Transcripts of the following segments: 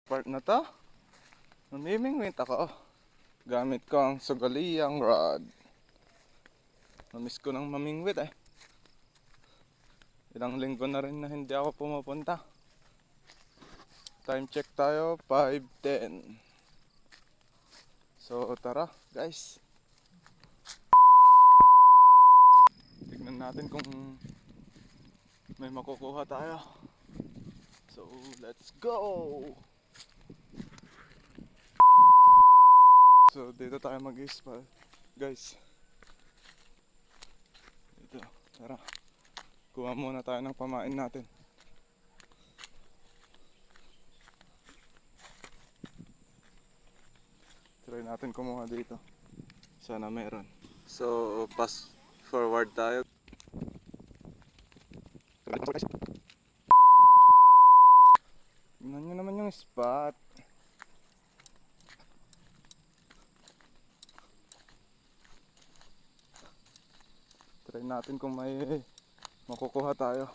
Part na to, namimingwit ako. Gamit ko ang sugaliyang rod. Namiss ko ng mamingwit eh. Ilang linggo na rin na hindi ako pumupunta. Time check tayo, 5:10. So tara guys, tignan natin kung may makukuha tayo. So let's go! So dito tayo mag-ispa guys. Dito, tara. Kuha muna tayo ng pamain natin. Try natin kumuha dito. Sana meron. So pass forward tayo. Tingnan nyo naman yung spot. Try natin kung may makukuha tayo.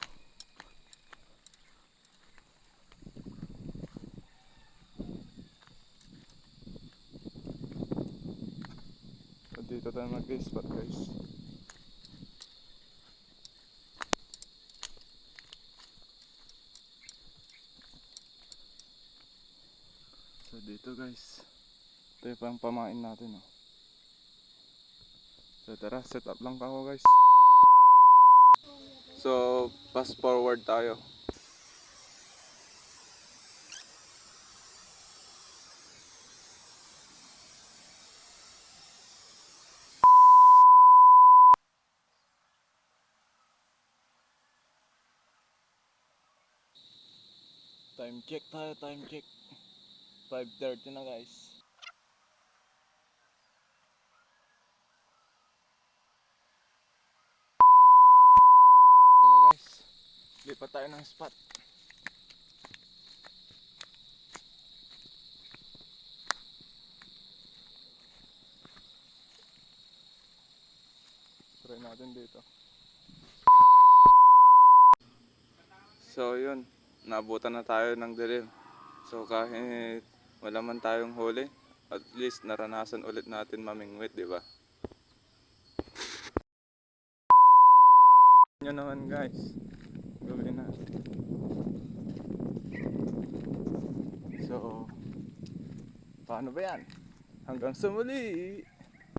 So dito tayo mag-spot guys. So dito guys, ito yung pang pamain natin oh. So tara, set up lang ako guys. So fast forward tayo. Time check tayo, time check. 5:30 na guys. Wala guys, lipat tayo ng spot. Try natin dito. So yun, naabutan na tayo ng dilim. So kahit wala man tayong huli, at least naranasan ulit natin mamingwit, di ba? Nyo naman guys, gawin na. So paano ba yan? Hanggang sa muli!